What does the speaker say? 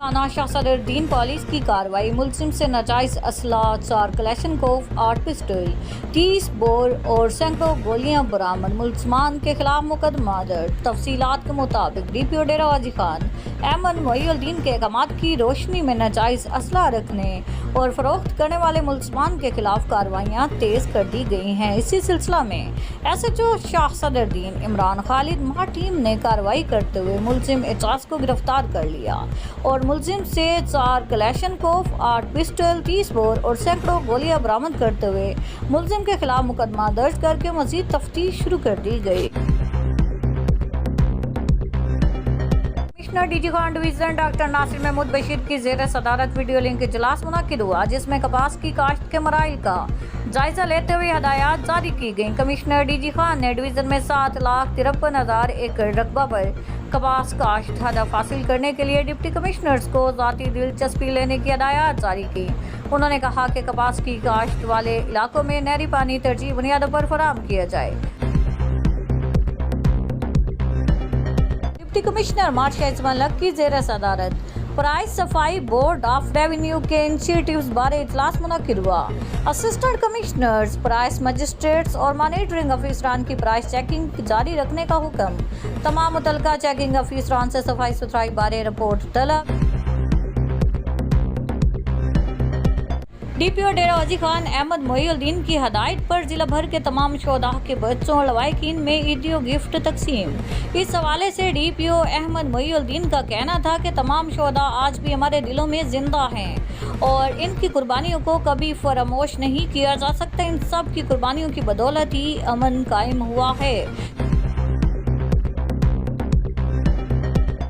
थाना शाहसदरुद्दीन पुलिस की कार्रवाई। मुलजिम से नाजायज असला 4 कलेशनकोव, 8 पिस्टल, 30 बोर और सैकड़ों गोलियां बरामद। मुलजमान के खिलाफ मुकदमा दर्ज। तफसीलात के मुताबिक डीपीओ डेरा गाजी खान अहमद मोईउद्दीन के अहकामात की रोशनी में नाजायज असला रखने और फरोख्त करने वाले मुलजमान के खिलाफ कार्रवाइयाँ तेज कर दी गई हैं। इसी सिलसिला में SHO शाहसदरुद्दीन इमरान खालिद महा टीम ने कार्रवाई करते हुए मुलजिम एजाज को गिरफ्तार कर लिया और मुलजिम से 4 कलेशनकोव, 8 पिस्टल, 30 बोर और सैकड़ों गोलियां बरामद करते हुए मुलजिम के खिलाफ मुकदमा दर्ज करके मजीद तफ्तीश शुरू कर दी गई। Commissioner DG Khan division doctor Nasir Mahmood Bashir की जेर सदारत वीडियो लिंक इजलास मुनक्किद हुआ, जिसमें कपास की काश्त के मराइल का जायजा लेते हुए हदायत जारी की गई। कमिश्नर DG खान ने डिवीजन में 7,53,000 एकड़ रकबा पर कपास काश्त हदफ हासिल करने के लिए डिप्टी कमिश्नर्स को ज़ाती दिलचस्पी लेने की हदायत जारी की। उन्होंने कहा कि कपास की काश्त वाले इलाकों में नहरी पानी तरजीही बुनियादों पर फराहम किया जाए। डिप्टी कमिश्नर मार्शल मलक की जेर सदारत प्राइस सफाई बोर्ड ऑफ रेवेन्यू के इनिशिएटिव्स बारे इजलास मुनक्किद हुआ। असिस्टेंट कमिश्नर्स, प्राइस मजिस्ट्रेट्स और मॉनिटरिंग अफसरान की प्राइस चेकिंग जारी रखने का हुक्म। तमाम मुतल्लिका चेकिंग अफसरान से सफाई सुथराई बारे रिपोर्ट तलब। डीपीओ डेरा गाजी खान अहमद मोईउद्दीन की हदायत पर जिला भर के तमाम शोधा के बच्चों और लवाकिन में ईदियो गिफ्ट तकसीम। इस हवाले से डीपीओ अहमद मोईउद्दीन का कहना था कि तमाम शोधा आज भी हमारे दिलों में जिंदा हैं और इनकी कुर्बानियों को कभी फरामोश नहीं किया जा सकता। इन सब की कुर्बानियों की बदौलत ही अमन कायम हुआ है।